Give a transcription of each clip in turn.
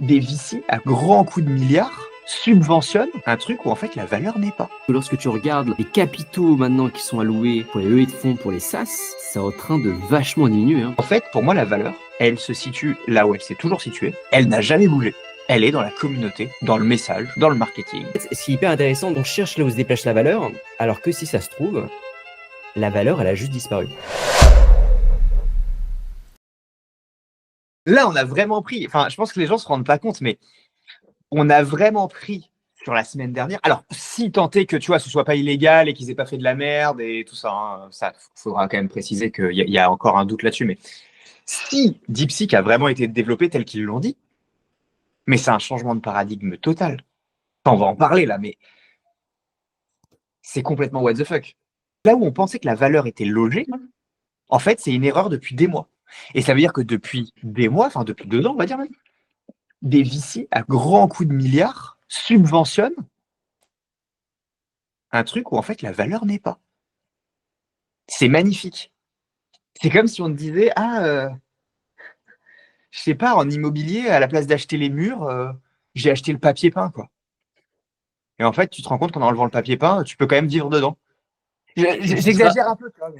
des VC à grands coups de milliards subventionnent un truc où en fait la valeur n'est pas. Lorsque tu regardes les capitaux maintenant qui sont alloués pour les levées de fonds pour les SaaS, c'est en train de vachement diminuer. En fait, pour moi, la valeur, elle se situe là où elle s'est toujours située. Elle n'a jamais bougé. Elle est dans la communauté, dans le message, dans le marketing. Ce qui est hyper intéressant, on cherche là où se déplace la valeur, alors que si ça se trouve, la valeur, elle a juste disparu. Là, on a vraiment pris, enfin, je pense que les gens ne se rendent pas compte, mais on a vraiment pris sur la semaine dernière. Alors, si tant est que, tu vois, ce soit pas illégal et qu'ils aient pas fait de la merde et tout ça, hein, ça faudra quand même préciser qu'il y a encore un doute là-dessus, mais si DeepSeek a vraiment été développé tel qu'ils l'ont dit, mais c'est un changement de paradigme total. Enfin, on va en parler là, mais c'est complètement what the fuck. Là où on pensait que la valeur était logée, en fait, c'est une erreur depuis des mois. Et ça veut dire que depuis des mois, enfin depuis 2 ans, on va dire même, des VC à grands coups de milliards subventionnent un truc où en fait la valeur n'est pas. C'est magnifique. C'est comme si on te disait, je sais pas, en immobilier, à la place d'acheter les murs, j'ai acheté le papier peint, quoi. Et en fait, tu te rends compte qu'en enlevant le papier peint, tu peux quand même vivre dedans. J'exagère un peu, tu vois.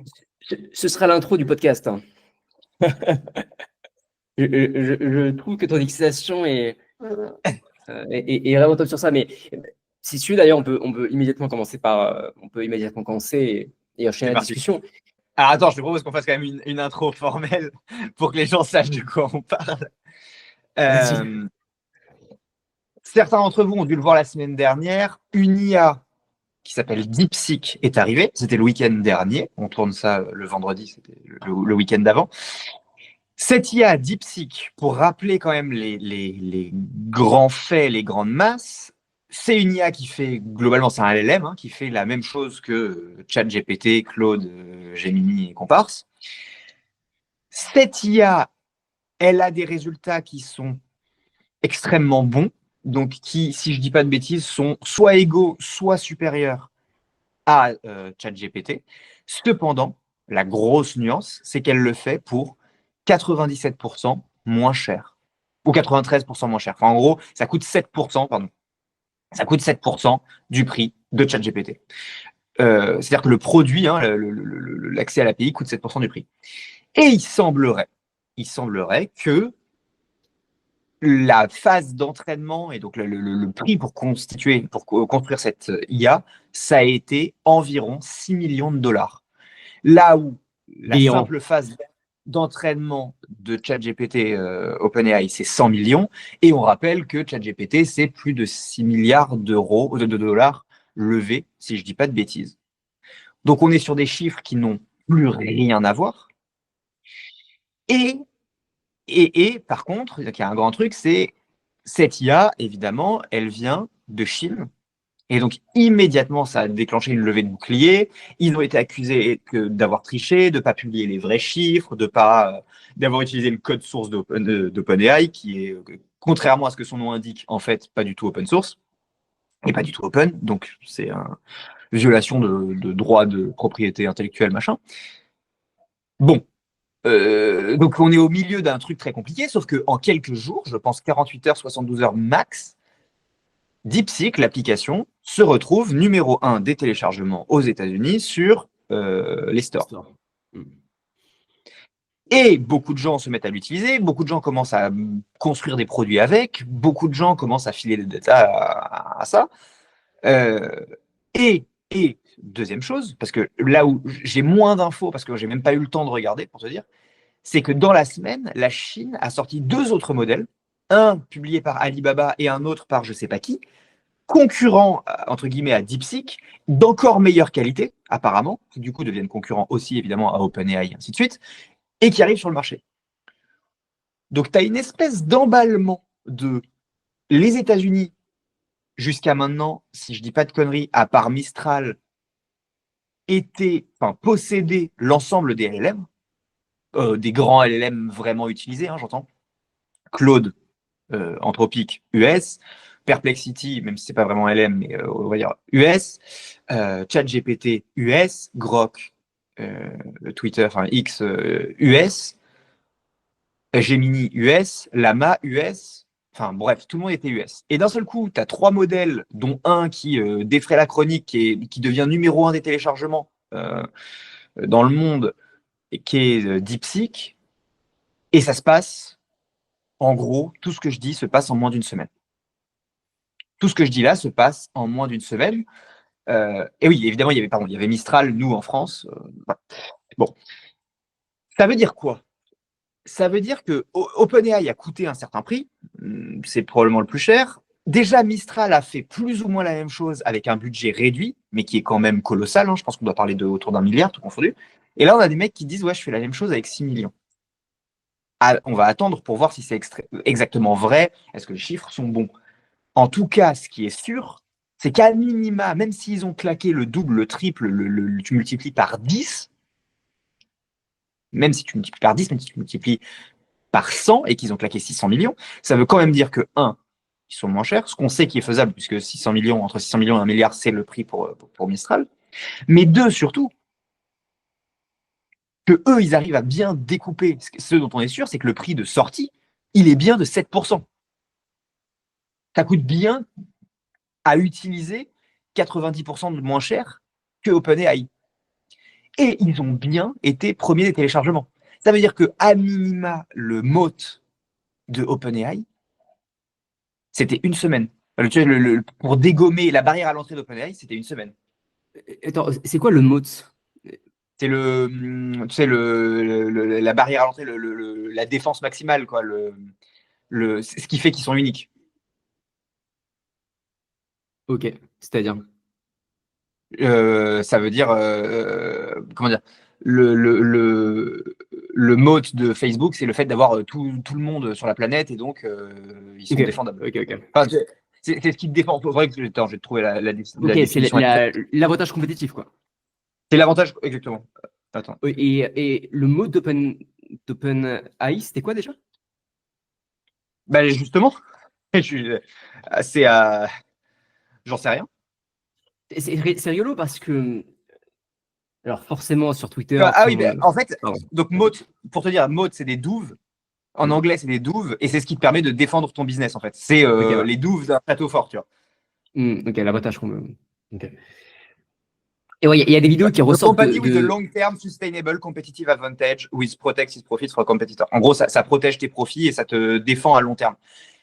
Ce sera l'intro du podcast. Hein. je trouve que ton excitation est vraiment top sur ça, mais si tu veux, d'ailleurs, on peut immédiatement commencer et enchaîner la discussion. Alors attends, je te propose qu'on fasse quand même une intro formelle pour que les gens sachent de quoi on parle. Certains d'entre vous ont dû le voir la semaine dernière, une IA qui s'appelle DeepSeek est arrivée. C'était le week-end dernier. On tourne ça le vendredi, c'était le week-end d'avant. Cette IA DeepSeek, pour rappeler quand même les grands faits, les grandes masses, c'est une IA qui fait, globalement, c'est un LLM, hein, qui fait la même chose que ChatGPT, Claude, Gemini et comparse. Cette IA, elle a des résultats qui sont extrêmement bons, donc qui, si je dis pas de bêtises, sont soit égaux, soit supérieurs à ChatGPT. Cependant, la grosse nuance, c'est qu'elle le fait pour 97% moins cher. Ou 93% moins cher. Enfin, en gros, ça coûte 7%, pardon. Ça coûte 7% du prix de ChatGPT. C'est-à-dire que le produit, hein, l'accès à l'API coûte 7% du prix. Et il semblerait que la phase d'entraînement et donc le prix pour construire cette IA, ça a été environ 6 millions de dollars. Là où la simple phase d'entraînement de ChatGPT OpenAI, c'est 100 millions. Et on rappelle que ChatGPT, c'est plus de 6 milliards d'euros, de dollars levés, si je ne dis pas de bêtises. Donc on est sur des chiffres qui n'ont plus rien à voir. Et par contre, il y a un grand truc, c'est cette IA, évidemment, elle vient de Chine. Et donc, immédiatement, ça a déclenché une levée de bouclier. Ils ont été accusés d'avoir triché, de ne pas publier les vrais chiffres, d'avoir utilisé le code source d'OpenAI, qui est, contrairement à ce que son nom indique, en fait, pas du tout open source et pas du tout open. Donc, c'est une violation de droits de propriété intellectuelle, machin. Bon. Donc, on est au milieu d'un truc très compliqué, sauf qu'en quelques jours, je pense 48 heures, 72 heures max, DeepSeek, l'application, se retrouve numéro 1 des téléchargements aux États-Unis sur les stores. Et beaucoup de gens se mettent à l'utiliser, beaucoup de gens commencent à construire des produits avec, beaucoup de gens commencent à filer des data à ça. Et deuxième chose, parce que là où j'ai moins d'infos, parce que j'ai même pas eu le temps de regarder pour te dire, c'est que dans la semaine, la Chine a sorti 2 autres modèles, un publié par Alibaba et un autre par je sais pas qui, concurrents, entre guillemets, à DeepSeek, d'encore meilleure qualité, apparemment, qui du coup deviennent concurrents aussi, évidemment, à OpenAI, et ainsi de suite, et qui arrivent sur le marché. Donc, tu as une espèce d'emballement de les États-Unis, jusqu'à maintenant, si je dis pas de conneries, à part Mistral, possédaient l'ensemble des LLM, des grands LLM vraiment utilisés, hein, j'entends. Claude, Anthropic, US, Perplexity, même si c'est pas vraiment LM, mais on va dire US, ChatGPT US, Grok, Twitter, enfin X US, Gemini US, Llama US, Enfin bref, tout le monde était US. Et d'un seul coup, tu as 3 modèles, dont un qui défraie la chronique, qui devient numéro 1 des téléchargements dans le monde, et qui est DeepSeek. Et ça se passe, en gros, tout ce que je dis se passe en moins d'une semaine. Tout ce que je dis là se passe en moins d'une semaine. Et oui, évidemment, il y avait Mistral, nous, en France. Voilà. Bon. Ça veut dire quoi? Ça veut dire que OpenAI a coûté un certain prix. C'est probablement le plus cher. Déjà, Mistral a fait plus ou moins la même chose avec un budget réduit, mais qui est quand même colossal. Je pense qu'on doit parler de autour d'1 milliard, tout confondu. Et là, on a des mecs qui disent, ouais, je fais la même chose avec 6 millions. Ah, on va attendre pour voir si c'est exactement vrai. Est-ce que les chiffres sont bons? En tout cas, ce qui est sûr, c'est qu'à minima, même s'ils ont claqué le double, le triple, tu multiplies par 10, même si tu multiplies par 10, même si tu multiplies par 100 et qu'ils ont claqué 600 millions, ça veut quand même dire que, un, ils sont moins chers, ce qu'on sait qui est faisable, puisque 600 millions, entre 600 millions et 1 milliard, c'est le prix pour Mistral. Mais deux, surtout, que eux, ils arrivent à bien découper. Ce dont on est sûr, c'est que le prix de sortie, il est bien de 7%. Ça coûte bien à utiliser 90% de moins cher que OpenAI. Et ils ont bien été premiers des téléchargements. Ça veut dire que, à minima, le moat de OpenAI, c'était une semaine. Pour dégommer la barrière à l'entrée d'OpenAI, c'était une semaine. Attends, c'est quoi le mot? C'est tu sais, la barrière à l'entrée, la défense maximale, quoi, ce qui fait qu'ils sont uniques. Ok, c'est-à-dire. Ça veut dire, comment dire, le moat de Facebook, c'est le fait d'avoir tout le monde sur la planète et donc ils sont Ok, défendables. ok. Enfin, c'est ce qui te défend. Faudrait que attends, je vais te trouver la Ok, c'est définition. l'avantage compétitif, quoi. C'est l'avantage, exactement. Attends. Et le mot d'OpenAI, c'était quoi déjà? Bah, justement, je suis assez j'en sais rien. C'est rigolo parce que, alors forcément sur Twitter, Ah tout oui, le bah, monde. en fait, Pardon, donc vas-y. pour te dire, moat, c'est des douves. En Hmm. anglais, c'est des douves, et c'est ce qui te permet de défendre ton business, en fait. C'est Ok, ouais. les douves d'un château fort, tu vois. Ok, l'avantage qu'on. Ok. Et ouais, il y a des vidéos qui The ressortent company with a long-term sustainable competitive advantage which protects its profits from competitors. En gros, ça protège tes profits et ça te défend à long terme.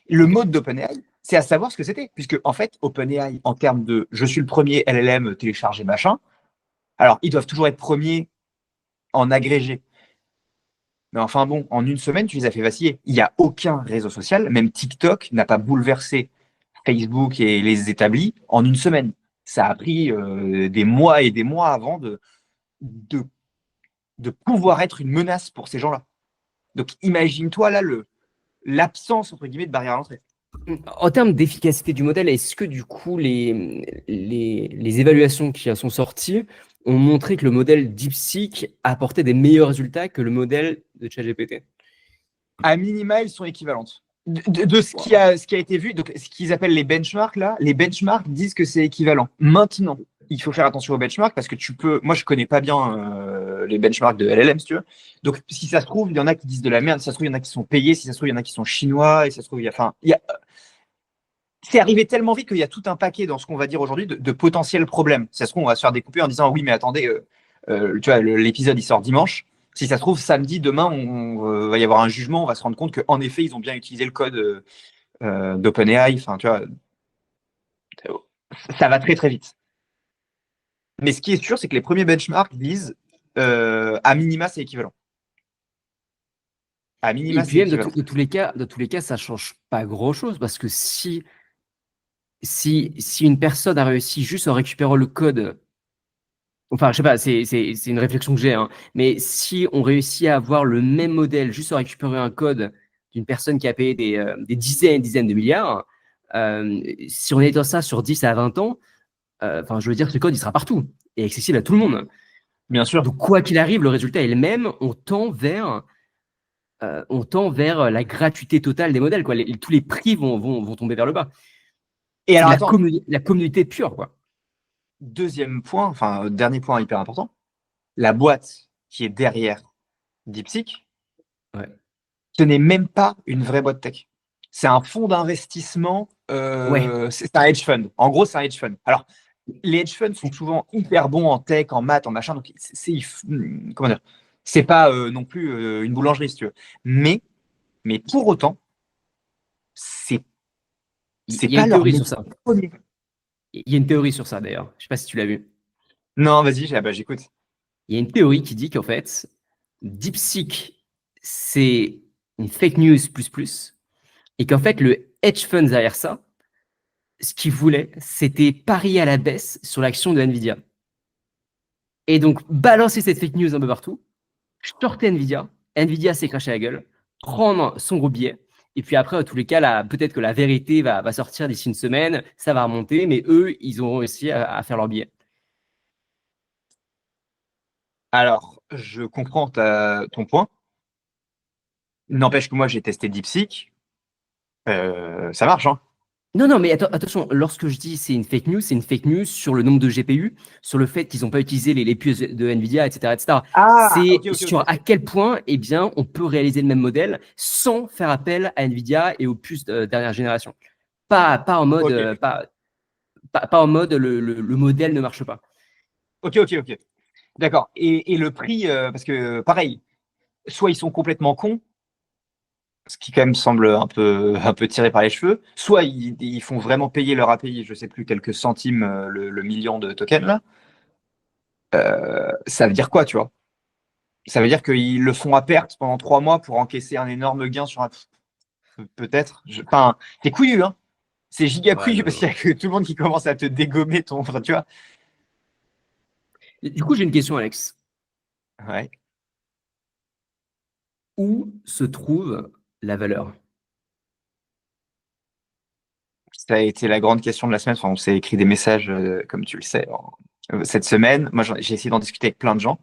Le Ok. mode d'OpenAI, c'est à savoir ce que c'était, puisque en fait, OpenAI, en termes de je suis le premier LLM téléchargé machin, alors ils doivent toujours être premiers en agrégé. Mais enfin bon, en une semaine, tu les as fait vaciller. Il n'y a aucun réseau social, même TikTok n'a pas bouleversé Facebook et les établis en une semaine. Ça a pris des mois et des mois avant de, de pouvoir être une menace pour ces gens-là. Donc imagine-toi là l'absence entre guillemets de barrière à l'entrée. En termes d'efficacité du modèle, est-ce que du coup les évaluations qui sont sorties ont montré que le modèle DeepSeek apportait des meilleurs résultats que le modèle de ChatGPT? À minima, elles sont équivalentes. De ce qui a été vu, donc ce qu'ils appellent les benchmarks là, les benchmarks disent que c'est équivalent. Maintenant, il faut faire attention aux benchmarks parce que moi je connais pas bien les benchmarks de LLM si tu veux. Donc si ça se trouve, il y en a qui disent de la merde, si ça se trouve, il y en a qui sont payés, si ça se trouve, il y en a qui sont chinois, et si ça se trouve, c'est arrivé tellement vite qu'il y a tout un paquet dans ce qu'on va dire aujourd'hui de potentiels problèmes. Si ça se trouve, on va se faire découper en disant oui, mais attendez, tu vois, l'épisode il sort dimanche. Si ça se trouve, samedi, demain, va y avoir un jugement, on va se rendre compte qu'en effet, ils ont bien utilisé le code d'OpenAI. Enfin, tu vois, ça va très très vite. Mais ce qui est sûr, c'est que les premiers benchmarks disent à minima, c'est équivalent. À Et minima, puis c'est même équivalent. de tous les cas, ça change pas grand-chose parce que si une personne a réussi juste en récupérant le code, enfin, je sais pas, c'est une réflexion que j'ai, hein, mais si on réussit à avoir le même modèle juste en récupérant un code d'une personne qui a payé des dizaines et dizaines de milliards, si on étend ça sur 10 à 20 ans, enfin, je veux dire, ce code, il sera partout et accessible à tout le monde. Bien sûr. Donc, quoi qu'il arrive, le résultat est le même. On tend vers la gratuité totale des modèles, quoi. Tous les prix vont tomber vers le bas. Et C'est alors, attends, la communauté pure, quoi. deuxième point, enfin, dernier point hyper important, la boîte qui est derrière DeepSeek, Ouais. ce n'est même pas une vraie boîte tech. C'est un fonds d'investissement, Ouais. c'est un hedge fund. En gros, c'est un hedge fund. Alors, les hedge funds sont souvent hyper bons en tech, en maths, en machin, donc comment dire, c'est pas non plus une boulangerie, si tu veux. Mais pour autant, c'est Il c'est y a pas une leur théorie sur métier ça. premier. Il y a une théorie sur ça d'ailleurs. Je sais pas si tu l'as vu. Non, vas-y, bah, j'écoute. Il y a une théorie qui dit qu'en fait, DeepSeek, c'est une fake news plus plus, et qu'en fait, le hedge fund derrière ça, ce qu'il voulait, c'était parier à la baisse sur l'action de Nvidia. Et donc, balancer cette fake news un peu partout, shorter Nvidia, Nvidia s'est craché la gueule, prendre son gros billet, et puis après, à tous les cas, peut-être que la vérité va sortir d'ici une semaine, ça va remonter, mais eux, ils ont réussi à faire leur billet. Alors, je comprends ton point. N'empêche que moi, j'ai testé DeepSeek. Ça marche, hein. Non, non, mais attention, lorsque je dis c'est une fake news sur le nombre de GPU, sur le fait qu'ils n'ont pas utilisé les puces de Nvidia, etc., etc. Ah, ok, C'est ok, ok, sur à ok. quel point, eh bien, on peut réaliser le même modèle sans faire appel à Nvidia et aux puces de dernière génération. Pas en mode, Ok, pas en mode le modèle ne marche pas. ok, ok, ok. D'accord. Et le prix, parce que pareil, soit ils sont complètement cons, ce qui quand même semble un peu tiré par les cheveux, soit ils font vraiment payer leur API, je sais plus, quelques centimes le million de tokens là. Ça veut dire quoi, tu vois? Ça veut dire qu'ils le font à perte pendant 3 mois pour encaisser un énorme gain sur un. Peut-être. Enfin, t'es couillu, hein? C'est giga Ouais, couillu non, parce non. qu'il y a que tout le monde qui commence à te dégommer ton. Enfin, tu vois? Du coup, j'ai une question, Alex. Ouais. Où se trouve la valeur? Ça a été la grande question de la semaine. Enfin, on s'est écrit des messages, comme tu le sais, cette semaine. Moi, j'ai essayé d'en discuter avec plein de gens.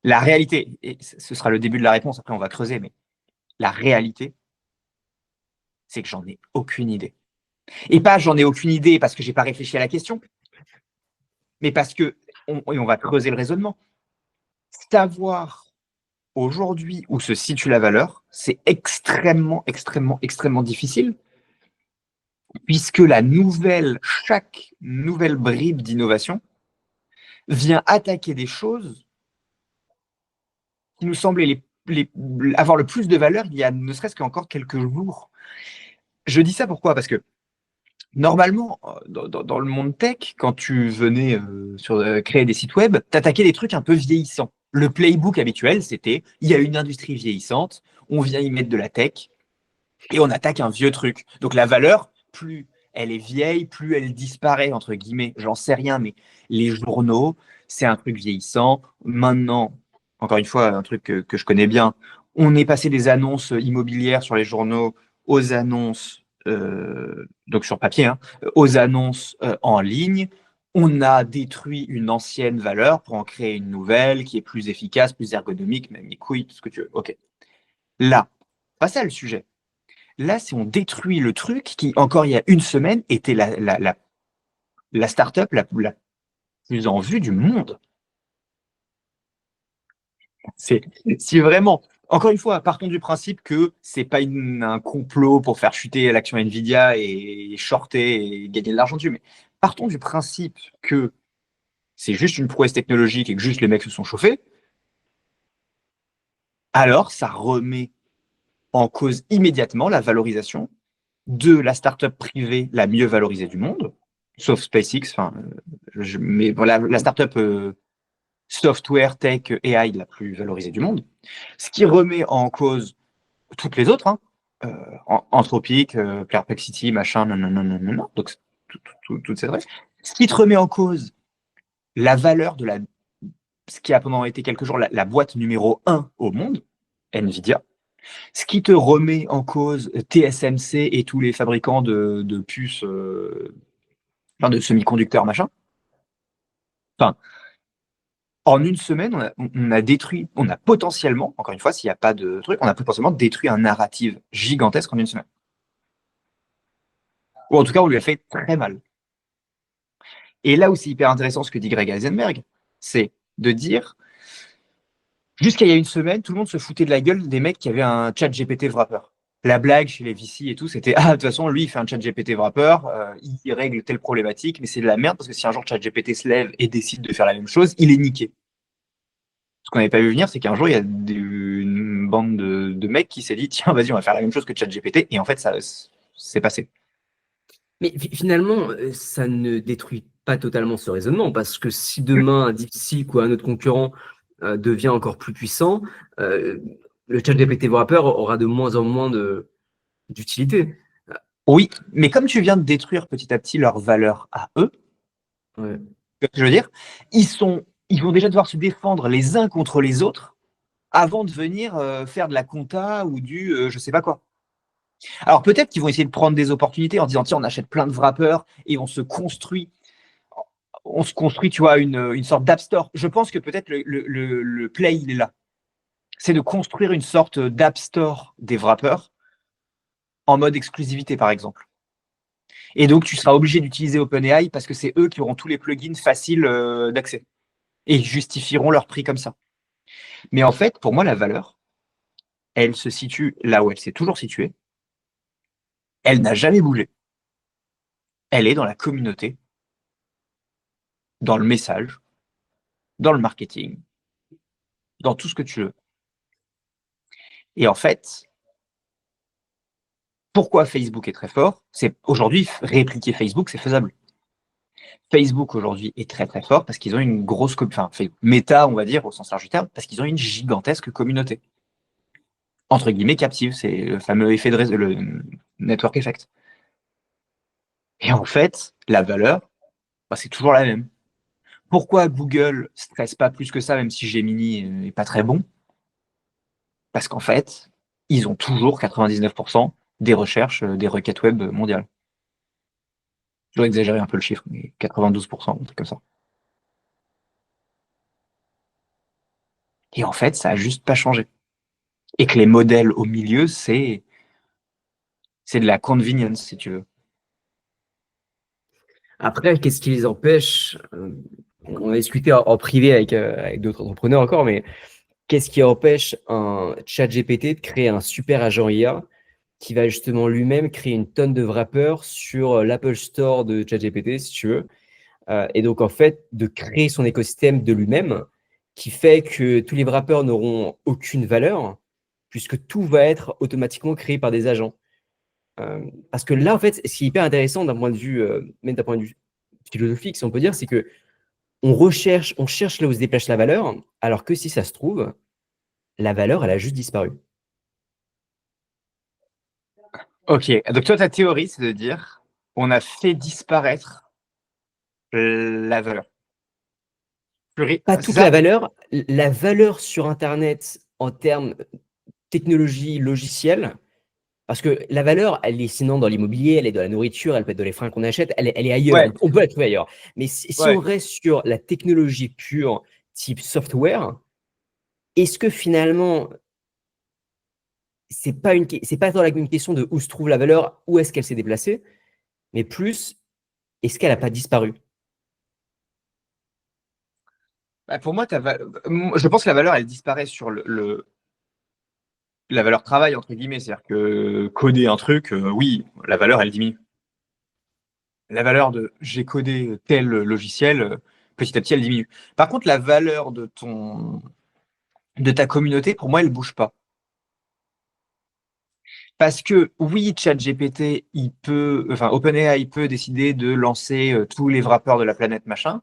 La réalité, et ce sera le début de la réponse, après on va creuser, mais la réalité, c'est que j'en ai aucune idée. Et pas j'en ai aucune idée parce que j'ai pas réfléchi à la question, mais parce que, et on va creuser le raisonnement. Savoir aujourd'hui où se situe la valeur, c'est extrêmement, extrêmement, extrêmement difficile, puisque chaque nouvelle bribe d'innovation vient attaquer des choses qui nous semblaient avoir le plus de valeur il y a ne serait-ce qu'encore quelques jours. Je dis ça pourquoi? Parce que normalement, dans le monde tech, quand tu venais créer des sites web, t'attaquais des trucs un peu vieillissants. Le playbook habituel, c'était il y a une industrie vieillissante, on vient y mettre de la tech et on attaque un vieux truc. Donc la valeur, plus elle est vieille, plus elle disparaît, entre guillemets. J'en sais rien, mais les journaux, c'est un truc vieillissant. Maintenant, encore une fois, un truc que je connais bien, on est passé des annonces immobilières sur les journaux aux annonces, donc sur papier, hein, aux annonces en ligne. On a détruit une ancienne valeur pour en créer une nouvelle qui est plus efficace, plus ergonomique, même les couilles, tout ce que tu veux. OK. Là, pas ça le sujet. Là, si on détruit le truc qui, encore il y a une semaine, était la startup la plus en vue du monde. C'est si vraiment, encore une fois, partons du principe que c'est pas un complot pour faire chuter l'action Nvidia et shorter et gagner de l'argent dessus, mais partons du principe que c'est juste une prouesse technologique et que juste les mecs se sont chauffés, alors ça remet en cause immédiatement la valorisation de la startup privée la mieux valorisée du monde, sauf SpaceX. Enfin, mais voilà, la startup software, tech, AI la plus valorisée du monde. Ce qui remet en cause toutes les autres, hein, Anthropic, Perplexity, machin, non, non, non, non, non, non. Donc, toutes ces trucs. Ce qui te remet en cause la valeur de ce qui a pendant été quelques jours la boîte numéro 1 au monde, Nvidia. Ce qui te remet en cause TSMC et tous les fabricants de puces, enfin de semi-conducteurs, machin. Enfin, en une semaine, on a détruit, on a potentiellement, encore une fois, s'il n'y a pas de truc, on a potentiellement détruit un narratif gigantesque en une semaine. Ou en tout cas, on lui a fait très mal. Et là où c'est hyper intéressant ce que dit Greg Heisenberg, c'est de dire, jusqu'à il y a une semaine, tout le monde se foutait de la gueule des mecs qui avaient un chat GPT wrapper. la blague chez les VC et tout, c'était ah, de toute façon, lui, il fait un chat GPT wrapper, il règle telle problématique, mais c'est de la merde parce que si un jour chat GPT se lève et décide de faire la même chose, il est niqué. Ce qu'on n'avait pas vu venir, c'est qu'un jour, il y a une bande de mecs qui s'est dit tiens, vas-y, on va faire la même chose que chat GPT, et en fait, ça s'est passé. Mais finalement, ça ne détruit pas totalement ce raisonnement, parce que si demain un DeepSeek ou un autre concurrent devient encore plus puissant, le chat GPT wrapper aura de moins en moins d'utilité. Oui, mais comme tu viens de détruire petit à petit leur valeur à eux, Ouais. ce que je veux dire, ils vont déjà devoir se défendre les uns contre les autres avant de venir faire de la compta ou du je sais pas quoi. Alors peut-être qu'ils vont essayer de prendre des opportunités en disant tiens, on achète plein de wrappers et on se construit, tu vois, une sorte d'app store. Je pense que peut-être le play, il est là. C'est de construire une sorte d'app store des wrappers en mode exclusivité, par exemple. Et donc, tu seras obligé d'utiliser OpenAI parce que c'est eux qui auront tous les plugins faciles d'accès. Et ils justifieront leur prix comme ça. Mais en fait, pour moi, la valeur, elle se situe là où elle s'est toujours située. Elle n'a jamais bougé. Elle est dans la communauté, dans le message, dans le marketing, dans tout ce que tu veux. Et en fait, pourquoi Facebook est très fort? C'est aujourd'hui, répliquer Facebook, c'est faisable. Facebook aujourd'hui est très très fort parce qu'ils ont une grosse, enfin, Meta, on va dire au sens large du terme, parce qu'ils ont une gigantesque communauté. Entre guillemets captive, c'est le fameux effet de le network effect. Et en fait, la valeur, bah, c'est toujours la même. Pourquoi Google stresse pas plus que ça, même si Gemini est pas très bon? Parce qu'en fait, ils ont toujours 99% des recherches, des requêtes web mondiales. Je dois exagérer un peu le chiffre, mais 92%, un truc comme ça. Et en fait, ça a juste pas changé. Et que les modèles au milieu, c'est de la convenience, si tu veux. Après, qu'est-ce qui les empêche on a discuté en privé avec d'autres entrepreneurs encore, mais qu'est-ce qui empêche un chat GPT de créer un super agent IA qui va justement lui-même créer une tonne de wrappers sur l'Apple Store de ChatGPT, si tu veux, et donc en fait de créer son écosystème de lui-même, qui fait que tous les wrappers n'auront aucune valeur, puisque tout va être automatiquement créé par des agents. Parce que là, en fait, ce qui est hyper intéressant d'un point de vue, même d'un point de vue philosophique, si on peut dire, c'est que on cherche là où se déplace la valeur, alors que si ça se trouve, la valeur, elle a juste disparu. Ok, donc toi, ta théorie, c'est de dire on a fait disparaître la valeur. Pas C'est toute ça? la valeur sur Internet en termes technologie logicielle, parce que la valeur, elle est sinon dans l'immobilier, elle est dans la nourriture, elle peut être dans les freins qu'on achète, elle est ailleurs, Ouais, on peut la trouver ailleurs. Mais si on ouais. reste sur la technologie pure, type software, est-ce que finalement, c'est pas tant une question de où se trouve la valeur, où est-ce qu'elle s'est déplacée, mais plus, est-ce qu'elle n'a pas disparu? Bah, pour moi, je pense que la valeur, elle disparaît sur la valeur travail, entre guillemets. C'est-à-dire que coder un truc, oui, la valeur, elle diminue. La valeur de j'ai codé tel logiciel, petit à petit, elle diminue. Par contre, la valeur de ta communauté, pour moi, elle bouge pas. Parce que oui, ChatGPT, enfin, OpenAI, il peut décider de lancer tous les wrappers de la planète, machin,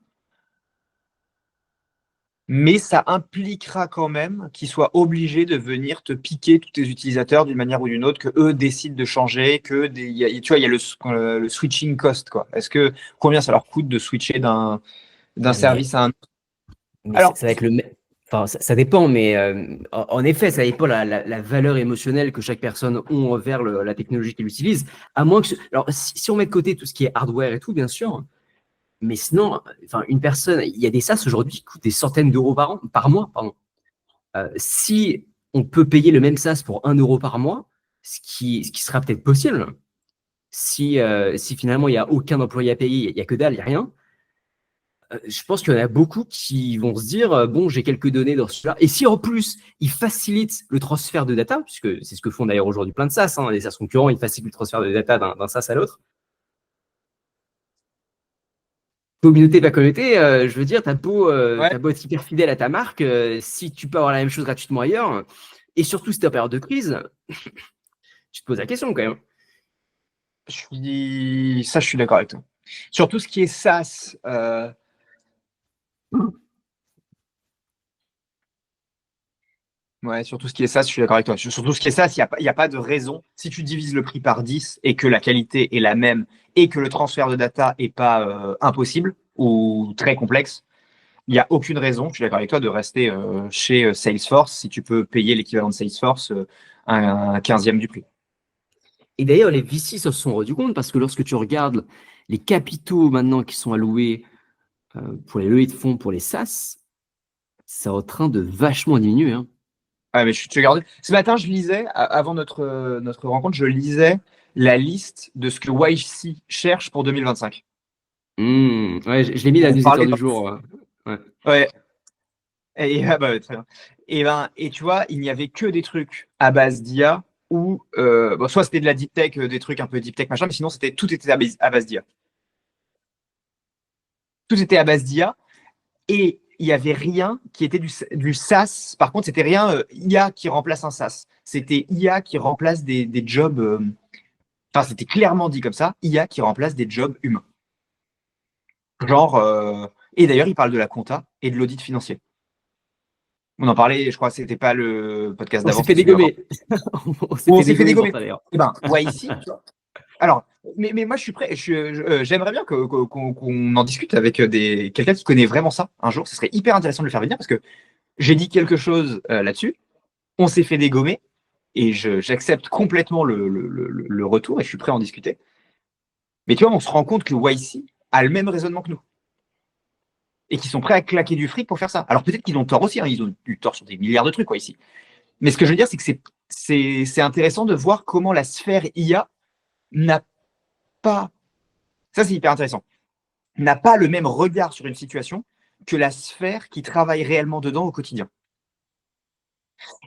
mais ça impliquera quand même qu'ils soient obligés de venir te piquer tous tes utilisateurs d'une manière ou d'une autre, que eux décident de changer, tu vois, il y a le switching cost, quoi. Combien ça leur coûte de switcher d'un Mais service à un autre? Mais Alors, ça va être enfin, ça dépend, mais en effet, ça dépend la valeur émotionnelle que chaque personne a envers la technologie qu'elle utilise. À moins que, alors, si on met de côté tout ce qui est hardware et tout, bien sûr, mais sinon, enfin, une personne, il y a des SaaS aujourd'hui qui coûtent des centaines d'euros par mois, pardon. Si on peut payer le même SaaS pour 1 euro par mois, ce qui sera peut-être possible, si finalement il n'y a aucun employé à payer, il n'y a que dalle, il n'y a rien, Je pense qu'il y en a beaucoup qui vont se dire bon, j'ai quelques données dans celui-là. Et si en plus, ils facilitent le transfert de data, puisque c'est ce que font d'ailleurs aujourd'hui plein de SaaS, les SaaS concurrents, ils facilitent le transfert de data d'un SaaS à l'autre. Communauté, pas communauté, je veux dire, Ouais, t'as beau être hyper fidèle à ta marque, si tu peux avoir la même chose gratuitement ailleurs, et surtout si t'es en période de crise, tu te poses la question quand même. je suis d'accord avec toi. Sur tout ce qui est SaaS, ouais, sur tout ce qui est SaaS, je suis d'accord avec toi. Sur tout ce qui est SaaS, il y a pas de raison. Si tu divises le prix par 10 et que la qualité est la même et que le transfert de data est pas impossible ou très complexe, il n'y a aucune raison, je suis d'accord avec toi, de rester chez Salesforce si tu peux payer l'équivalent de Salesforce un quinzième du prix. Et d'ailleurs, les VC se sont rendus compte parce que lorsque tu regardes les capitaux maintenant qui sont alloués pour les levées de fonds pour les SaaS, c'est en train de vachement diminuer. Hein. Ouais, mais je te garde. Ce matin, je lisais, avant notre rencontre, je lisais la liste de ce que YC cherche pour 2025. Ouais, je l'ai mis dans la On newsletter parlait du jour. Ouais. ouais, ah bah, ouais, très bien. Et tu vois, il n'y avait que des trucs à base d'IA ou bon, soit c'était de la deep tech, des trucs un peu deep tech machin, mais sinon tout était à base d'IA. Tout était à base d'IA et il n'y avait rien qui était du SaaS. Par contre, c'était rien IA qui remplace un SaaS. C'était IA qui remplace des jobs. Enfin, c'était clairement dit comme ça, IA qui remplace des jobs humains. Genre, et d'ailleurs, il parle de la compta et de l'audit financier. On en parlait, je crois que c'était pas le podcast On d'avant, s'est fait c'était celui d'avant. dégommer. On s'est Où on fait s'est fait dégommer pour dégommer. ça d'ailleurs. Eh ben, ouais, ici, tu vois. Alors, mais moi, je suis prêt. J'aimerais bien qu'on en discute avec quelqu'un qui connaît vraiment ça un jour. Ce serait hyper intéressant de le faire venir parce que j'ai dit quelque chose là-dessus. On s'est fait dégommer et j'accepte complètement le retour et je suis prêt à en discuter. Mais tu vois, on se rend compte que YC a le même raisonnement que nous et qui sont prêts à claquer du fric pour faire ça. Alors peut-être qu'ils ont tort aussi, hein, ils ont du tort sur des milliards de trucs quoi ici. Mais ce que je veux dire, c'est que c'est intéressant de voir comment la sphère IA n'a pas, ça c'est hyper intéressant, n'a pas le même regard sur une situation que la sphère qui travaille réellement dedans au quotidien.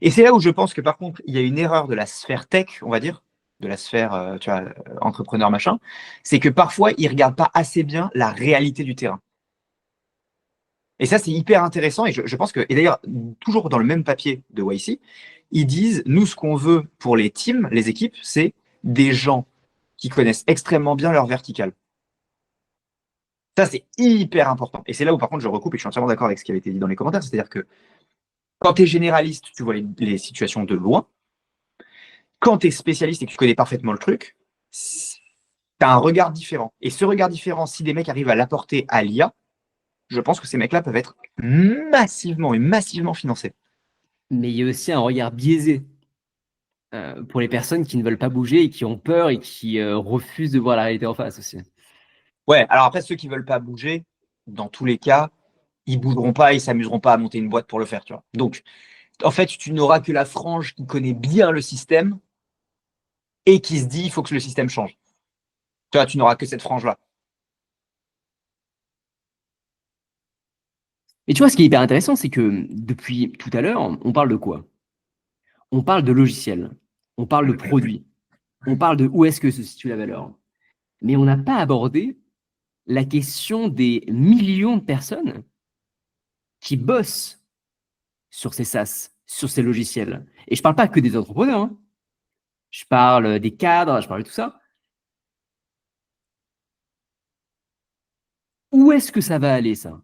Et c'est là où je pense que par contre, il y a une erreur de la sphère tech, on va dire, de la sphère tu vois, entrepreneur machin, c'est que parfois, ils ne regardent pas assez bien la réalité du terrain. Et ça, c'est hyper intéressant. Et je pense que, et d'ailleurs, toujours dans le même papier de YC, ils disent, nous, ce qu'on veut pour les teams, les équipes, c'est des gens qui connaissent extrêmement bien leur verticale. Ça, c'est hyper important. Et c'est là où, par contre, je recoupe et je suis entièrement d'accord avec ce qui avait été dit dans les commentaires. C'est-à-dire que quand tu es généraliste, tu vois les situations de loin. Quand tu es spécialiste et que tu connais parfaitement le truc, tu as un regard différent. Et ce regard différent, si des mecs arrivent à l'apporter à l'IA, je pense que ces mecs-là peuvent être massivement et massivement financés. Mais il y a aussi un regard biaisé pour les personnes qui ne veulent pas bouger et qui ont peur et qui refusent de voir la réalité en face aussi. Ouais, alors après, ceux qui veulent pas bouger, dans tous les cas, ils bougeront pas, ils s'amuseront pas à monter une boîte pour le faire, tu vois. Donc, en fait, tu n'auras que la frange qui connaît bien le système et qui se dit, il faut que le système change. Tu vois, tu n'auras que cette frange-là. Et tu vois, ce qui est hyper intéressant, c'est que depuis tout à l'heure, on parle de quoi? On parle de logiciel, on parle de produit, on parle de où est-ce que se situe la valeur. Mais on n'a pas abordé la question des millions de personnes qui bossent sur ces SaaS, sur ces logiciels. Et je ne parle pas que des entrepreneurs, hein. Je parle des cadres, je parle de tout ça. Où est-ce que ça va aller, ça?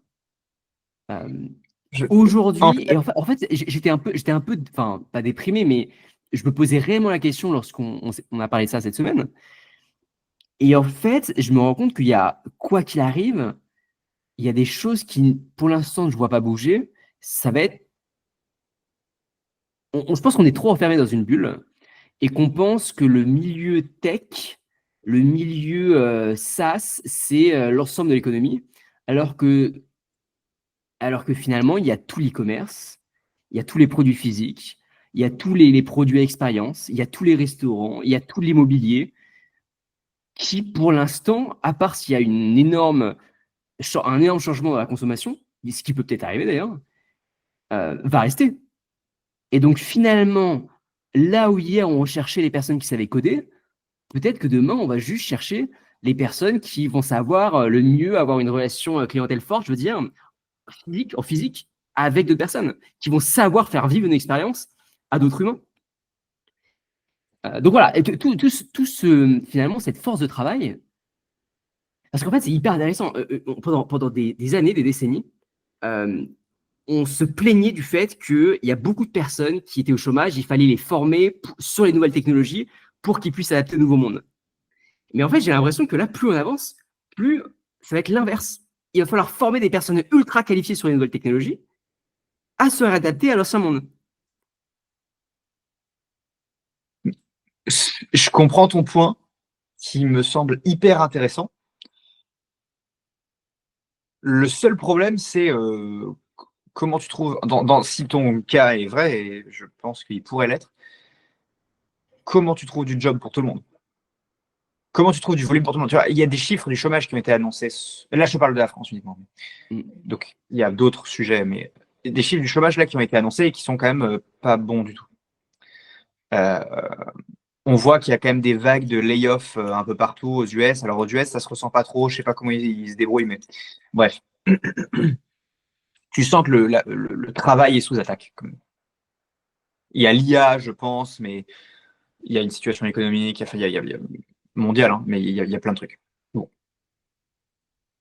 Euh, Je- En Aujourd'hui, et fait, en fait, j'étais un peu, enfin, pas déprimé, mais je me posais réellement la question lorsqu'on on a parlé de ça cette semaine. Et en fait, je me rends compte qu'il y a, quoi qu'il arrive, il y a des choses qui, pour l'instant, je ne vois pas bouger. Ça va être. Je pense qu'on est trop enfermé dans une bulle et qu'on pense que le milieu tech, le milieu SaaS, c'est l'ensemble de l'économie, alors que, alors que finalement, il y a tout l'e-commerce, il y a tous les produits physiques, il y a tous les produits à expérience, il y a tous les restaurants, il y a tout l'immobilier qui, pour l'instant, à part s'il y a une énorme un énorme changement dans la consommation, ce qui peut peut-être arriver d'ailleurs, va rester. Et donc finalement, là où hier on cherchait les personnes qui savaient coder, peut-être que demain on va juste chercher les personnes qui vont savoir le mieux avoir une relation clientèle forte, je veux dire, en physique, avec d'autres personnes, qui vont savoir faire vivre une expérience à d'autres humains. Donc voilà, et finalement, cette force de travail, parce qu'en fait, c'est hyper intéressant. Pendant des années, des décennies, euh, on se plaignait du fait qu'il y a beaucoup de personnes qui étaient au chômage, il fallait les former sur les nouvelles technologies pour qu'ils puissent s'adapter au nouveau monde. Mais en fait, j'ai l'impression que là, plus on avance, plus ça va être l'inverse. Il va falloir former des personnes ultra qualifiées sur les nouvelles technologies à se réadapter à l'ancien monde. Je comprends ton point qui me semble hyper intéressant. Le seul problème, c'est comment tu trouves, si ton cas est vrai, et je pense qu'il pourrait l'être, comment tu trouves du job pour tout le monde? Comment tu trouves du volume pour tout le monde? Tu vois, il y a des chiffres du chômage qui ont été annoncés. Là, je parle de la France uniquement. Donc, il y a d'autres sujets, mais des chiffres du chômage là qui ont été annoncés et qui sont quand même pas bons du tout. Euh, on voit qu'il y a quand même des vagues de layoffs un peu partout aux US. Alors aux US, ça se ressent pas trop. Je sais pas comment ils se débrouillent, mais bref. Tu sens que le travail est sous attaque. Il y a l'IA, je pense, mais il y a une situation économique, enfin, il y a mondiale, hein, mais il y a plein de trucs. Bon.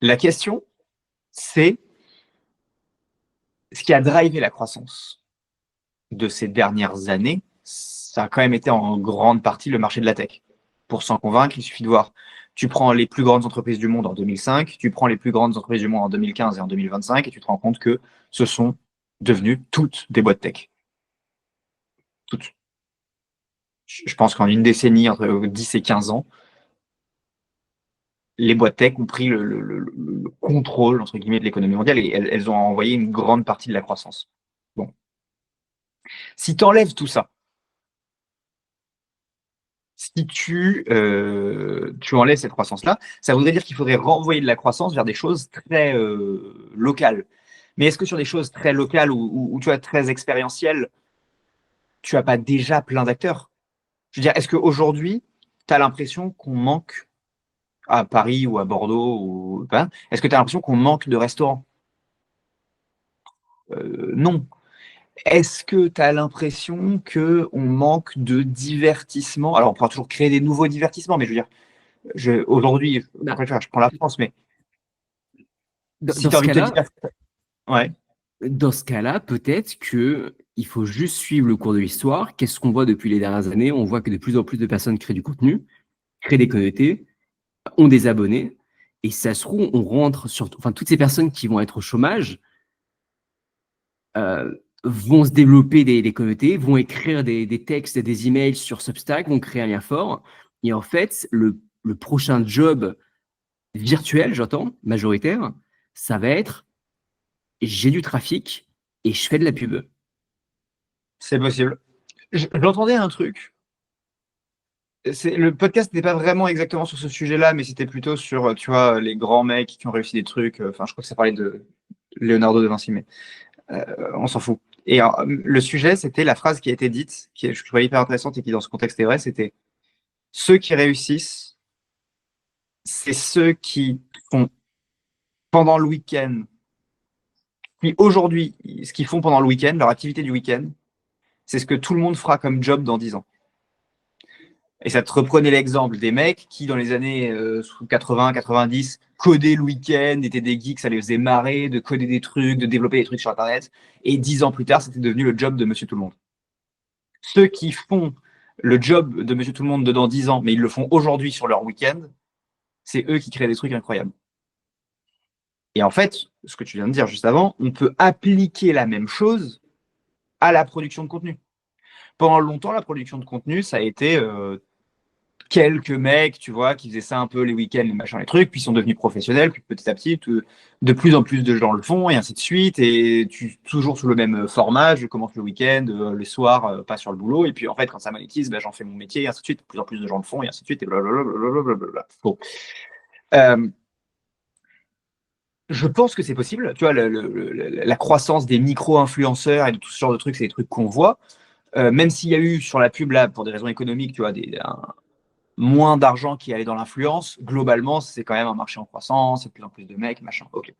La question, c'est ce qui a drivé la croissance de ces dernières années, ça a quand même été en grande partie le marché de la tech. Pour s'en convaincre, il suffit de voir. Tu prends les plus grandes entreprises du monde en 2005, tu prends les plus grandes entreprises du monde en 2015 et en 2025, et tu te rends compte que ce sont devenues toutes des boîtes tech. Toutes. Je pense qu'en une décennie, entre 10 et 15 ans, les boîtes tech ont pris le contrôle, entre guillemets, de l'économie mondiale et elles ont envoyé une grande partie de la croissance. Bon. Si tu enlèves tout ça, si tu enlèves cette croissance-là, ça voudrait dire qu'il faudrait renvoyer de la croissance vers des choses très locales. Mais est-ce que sur des choses très locales ou tu vois, très expérientielles, tu n'as pas déjà plein d'acteurs? Je veux dire, est-ce qu'aujourd'hui, tu as l'impression qu'on manque à Paris ou à Bordeaux ou ben, est-ce que tu as l'impression qu'on manque de restaurants? Non. Est-ce que tu as l'impression qu'on manque de divertissement? Alors, on pourra toujours créer des nouveaux divertissements, mais je veux dire, aujourd'hui, Bah, je prends la France, mais si dans tu as ce envie de te cas-là, dire, ouais, peut-être que il faut juste suivre le cours de l'histoire. Qu'est-ce qu'on voit depuis les dernières années? On voit que de plus en plus de personnes créent du contenu, créent des communautés, ont des abonnés. Et si ça se trouve, on rentre sur, enfin, toutes ces personnes qui vont être au chômage vont se développer des communautés, vont écrire des textes, des emails sur Substack, vont créer un lien fort. Et en fait, le prochain job virtuel, j'entends, majoritaire, ça va être j'ai du trafic et je fais de la pub. c'est possible. J'entendais un truc. Le podcast n'était pas vraiment exactement sur ce sujet-là, mais c'était plutôt sur, tu vois, les grands mecs qui ont réussi des trucs. Enfin, je crois que ça parlait de Leonardo da Vinci, mais on s'en fout. Et le sujet, c'était la phrase qui a été dite, je trouvais hyper intéressante et qui, dans ce contexte, est vraie, c'était ceux qui réussissent, c'est ceux qui font pendant le week-end, puis aujourd'hui, ce qu'ils font pendant le week-end, leur activité du week-end, c'est ce que tout le monde fera comme job dans 10 ans. Et ça te reprenait l'exemple des mecs qui, dans les années 80, 90, codaient le week-end, étaient des geeks, ça les faisait marrer, de coder des trucs, de développer des trucs sur Internet. Et 10 ans plus tard, c'était devenu le job de Monsieur Tout-le-Monde. Ceux qui font le job de Monsieur Tout-le-Monde de dans 10 ans, mais ils le font aujourd'hui sur leur week-end, c'est eux qui créent des trucs incroyables. Et en fait, ce que tu viens de dire juste avant, on peut appliquer la même chose à la production de contenu. Pendant longtemps, la production de contenu, ça a été quelques mecs, tu vois, qui faisaient ça un peu les week-ends, les machins, les trucs, puis ils sont devenus professionnels, puis petit à petit, de plus en plus de gens le font, et ainsi de suite, et toujours sous le même format, je commence le week-end, le soir, pas sur le boulot, et puis en fait, quand ça monétise, ben, j'en fais mon métier, et ainsi de suite, de plus en plus de gens le font, et ainsi de suite, et blablabla. Bon. Je pense que c'est possible. Tu vois, la croissance des micro-influenceurs et de tout ce genre de trucs, c'est des trucs qu'on voit. Même s'il y a eu sur la pub, là, pour des raisons économiques, tu vois, moins d'argent qui allait dans l'influence, globalement, c'est quand même un marché en croissance, il y a de plus en plus de mecs, machin. Ok.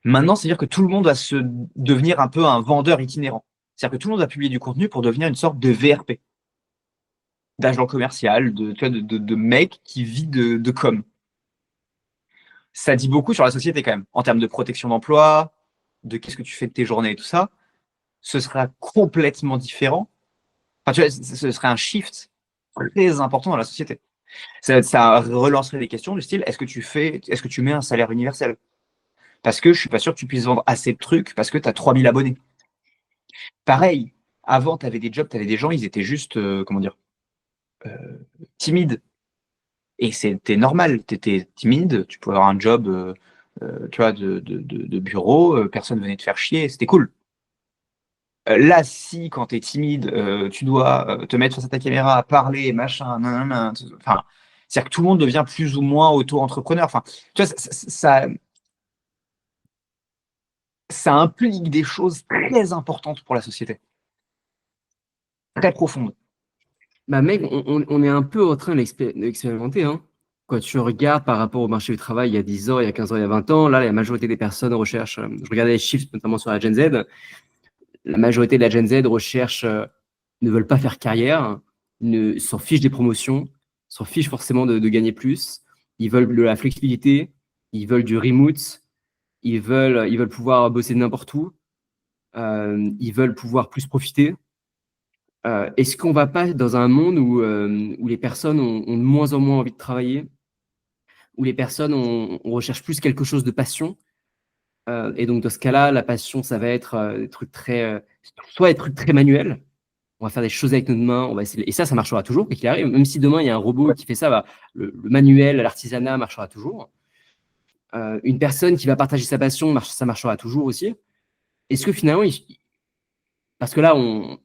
Maintenant, c'est-à-dire que tout le monde va se devenir un peu un vendeur itinérant. C'est-à-dire que tout le monde va publier du contenu pour devenir une sorte de VRP, d'agent commercial, tu vois, de mec qui vit de com. Ça dit beaucoup sur la société quand même, en termes de protection d'emploi, de qu'est-ce que tu fais de tes journées et tout ça. Ce sera complètement différent. Enfin, tu vois, ce serait un shift très important dans la société. Ça relancerait des questions du style, est-ce que tu mets un salaire universel? Parce que je suis pas sûr que tu puisses vendre assez de trucs parce que tu as 3000 abonnés. Pareil, avant, tu avais des jobs, tu avais des gens, ils étaient juste, comment dire, euh, timides. Et c'était normal, tu étais timide, tu pouvais avoir un job, tu vois, de bureau, personne venait te faire chier, c'était cool. Là, si quand tu es timide, tu dois te mettre face à ta caméra, parler, machin, nanana, enfin, c'est-à-dire que tout le monde devient plus ou moins auto-entrepreneur. Enfin, tu vois, ça implique des choses très importantes pour la société, très profondes. Bah mec, on est un peu en train d'expérimenter, hein. Quand tu regardes par rapport au marché du travail il y a 10 ans, il y a 15 ans, il y a 20 ans, là, la majorité des personnes recherchent, je regardais les chiffres notamment sur la Gen Z, la majorité de la Gen Z recherche, ne veulent pas faire carrière, s'en fichent des promotions, s'en fichent forcément de gagner plus, ils veulent de la flexibilité, ils veulent du remote, ils veulent pouvoir bosser n'importe où, ils veulent pouvoir plus profiter. Est-ce qu'on va pas dans un monde où les personnes ont de moins en moins envie de travailler, où les personnes on recherche plus quelque chose de passion, et donc dans ce cas-là, la passion, ça va être des trucs soit des trucs très manuels, on va faire des choses avec nos mains, on va essayer, et ça marchera toujours, quoi qu'il arrive, même si demain il y a un robot qui fait ça, bah, le manuel, l'artisanat marchera toujours. Une personne qui va partager sa passion, ça marchera toujours aussi. Est-ce que finalement, parce que là, on-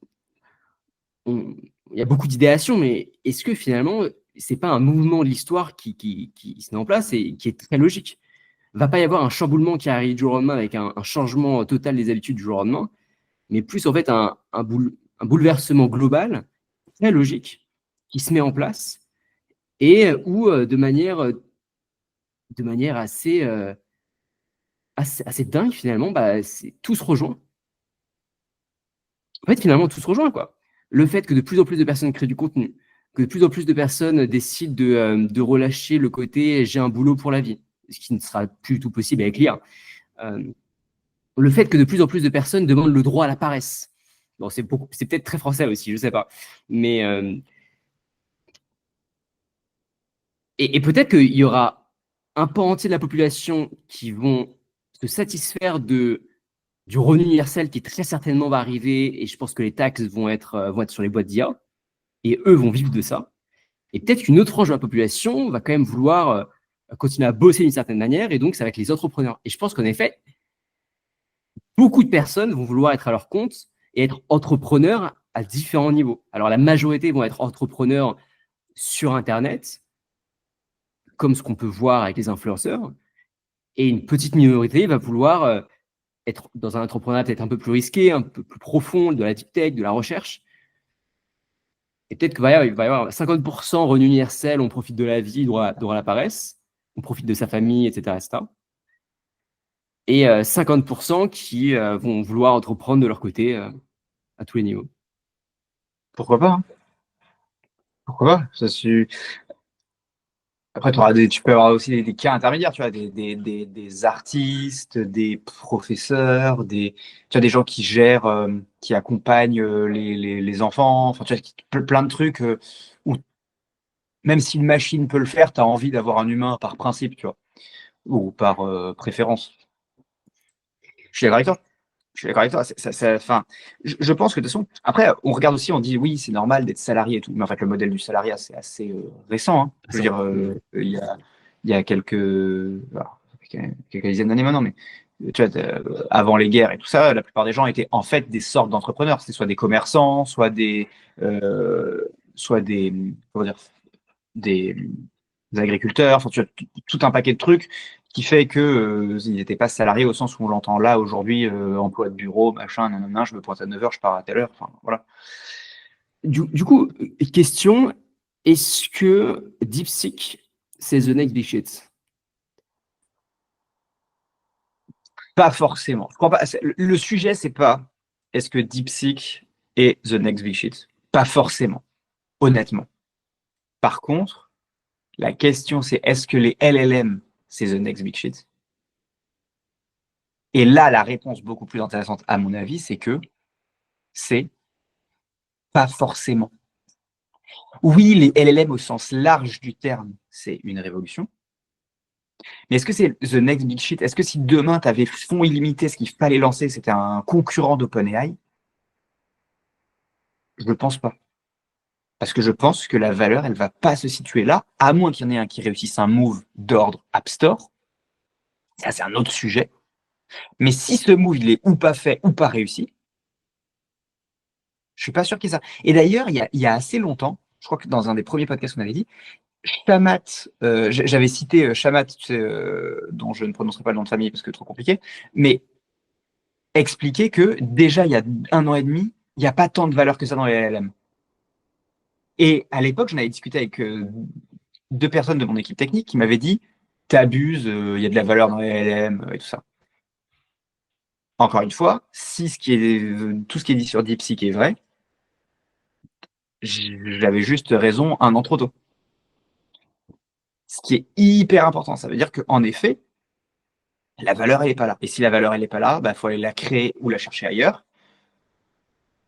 il y a beaucoup d'idéations, mais est-ce que finalement, c'est pas un mouvement de l'histoire qui se met en place et qui est très logique? Va pas y avoir un chamboulement qui arrive du jour au lendemain avec un changement total des habitudes du jour au lendemain, mais plus en fait un bouleversement global, très logique, qui se met en place et où de manière assez dingue finalement, bah, tout se rejoint. En fait, finalement, tout se rejoint, quoi. Le fait que de plus en plus de personnes créent du contenu, que de plus en plus de personnes décident de relâcher le côté j'ai un boulot pour la vie, ce qui ne sera plus du tout possible avec l'IA. Euh, le fait que de plus en plus de personnes demandent le droit à la paresse. Bon, c'est peut-être très français aussi, je sais pas. Mais et peut-être qu'il y aura un pan entier de la population qui vont se satisfaire du revenu universel qui très certainement va arriver, et je pense que les taxes vont être sur les boîtes d'IA, et eux vont vivre de ça. Et peut-être qu'une autre tranche de la population va quand même vouloir continuer à bosser d'une certaine manière, et donc ça va être les entrepreneurs. Et je pense qu'en effet, beaucoup de personnes vont vouloir être à leur compte et être entrepreneurs à différents niveaux. Alors la majorité vont être entrepreneurs sur Internet, comme ce qu'on peut voir avec les influenceurs, et une petite minorité va vouloir être dans un entrepreneuriat peut-être un peu plus risqué, un peu plus profond, de la deep tech, de la recherche. Et peut-être qu'il va y avoir 50% revenu universel, on profite de la vie, droit à la paresse, on profite de sa famille, etc. etc. Et 50% qui vont vouloir entreprendre de leur côté à tous les niveaux. Pourquoi pas, hein. Pourquoi pas? Après, tu peux avoir aussi des cas intermédiaires, tu vois, des artistes, des professeurs, tu as des gens qui gèrent, qui accompagnent les enfants, enfin, tu vois, plein de trucs où même si une machine peut le faire, tu as envie d'avoir un humain par principe, tu vois, ou par préférence. Je suis d'accord avec toi. Je suis d'accord avec toi. Enfin, je pense que de toute façon, après, on regarde aussi, on dit oui, c'est normal d'être salarié et tout. Mais en fait, le modèle du salariat, c'est assez récent, hein. Je veux dire, il y a quelques dizaines d'années maintenant, mais tu vois, avant les guerres et tout ça, la plupart des gens étaient en fait des sortes d'entrepreneurs. C'était soit des commerçants, soit des, comment dire, des, agriculteurs, enfin, tu as tout un paquet de trucs qui fait que ils n'étaient pas salariés au sens où on l'entend là aujourd'hui, emploi de bureau, machin, nanana, je me pointe à 9h, je pars à telle heure, enfin voilà. Du coup, question, est-ce que DeepSeek, c'est the next big shit? Pas forcément. Je crois pas. Le sujet, c'est pas est-ce que DeepSeek est the next big shit. Pas forcément, honnêtement. Par contre, la question, c'est est-ce que les LLM, c'est the next big shit? Et là, la réponse beaucoup plus intéressante, à mon avis, c'est que c'est pas forcément. Oui, les LLM au sens large du terme, c'est une révolution. Mais est-ce que c'est the next big shit? Est-ce que si demain, tu avais fonds illimité, ce qu'il fallait lancer, c'était un concurrent d'OpenAI? Je ne pense pas. Parce que je pense que la valeur, elle va pas se situer là, à moins qu'il y en ait un qui réussisse un move d'ordre App Store. Ça, c'est un autre sujet. Mais si ce move, il est ou pas fait ou pas réussi, je suis pas sûr qu'il y ait ça. Et d'ailleurs, il y a assez longtemps, je crois que dans un des premiers podcasts qu'on avait dit, Shamat, j'avais cité Shamat, tu sais, dont je ne prononcerai pas le nom de famille parce que trop compliqué, mais expliquer que déjà, il y a 1 an et demi, il n'y a pas tant de valeur que ça dans les LLM. Et à l'époque, j'en avais discuté avec 2 personnes de mon équipe technique qui m'avaient dit t'abuses, il y a de la valeur dans les LLM et tout ça. Encore une fois, si tout ce qui est dit sur DeepSeek est vrai, j'avais juste raison 1 an trop tôt. Ce qui est hyper important, ça veut dire qu'en effet, la valeur, elle n'est pas là. Et si la valeur, elle n'est pas là, il faut aller la créer ou la chercher ailleurs.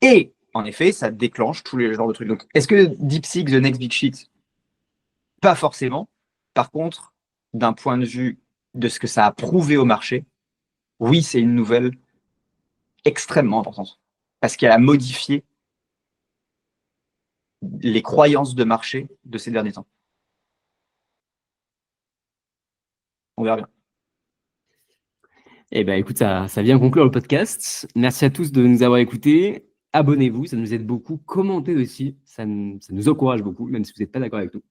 Et en effet, ça déclenche tous les genres de trucs. Donc, est-ce que DeepSeek, the next big shit? Pas forcément. Par contre, d'un point de vue de ce que ça a prouvé au marché, oui, c'est une nouvelle extrêmement importante. Parce qu'elle a modifié les croyances de marché de ces derniers temps. On verra bien. Eh ben, écoute, ça vient conclure le podcast. Merci à tous de nous avoir écoutés. Abonnez-vous, ça nous aide beaucoup. Commentez aussi, ça nous encourage beaucoup, même si vous n'êtes pas d'accord avec nous.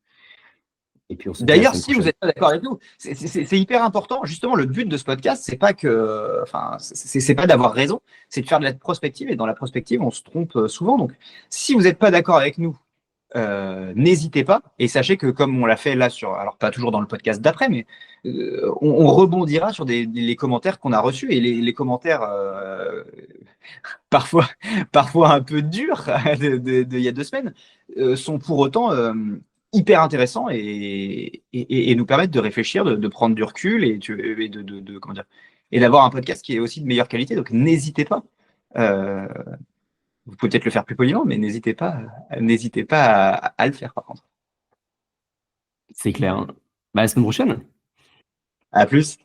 Et puis, on se dit à la D'ailleurs, semaine si vous prochaine. n'êtes pas d'accord avec nous, c'est hyper important. Justement, le but de ce podcast, c'est pas que, enfin, c'est pas d'avoir raison, c'est de faire de la prospective. Et dans la prospective, on se trompe souvent. Donc, si vous n'êtes pas d'accord avec nous, n'hésitez pas. Et sachez que comme on l'a fait là sur, alors pas toujours dans le podcast d'après, mais on rebondira sur les commentaires qu'on a reçus et les commentaires parfois, parfois un peu durs il y a 2 semaines sont pour autant hyper intéressants et nous permettent de réfléchir, de prendre du recul et comment dire, et d'avoir un podcast qui est aussi de meilleure qualité. Donc n'hésitez pas. Euh, vous pouvez peut-être le faire plus poliment, mais n'hésitez pas à le faire par contre. C'est clair, hein. Bah, à la semaine prochaine. À plus.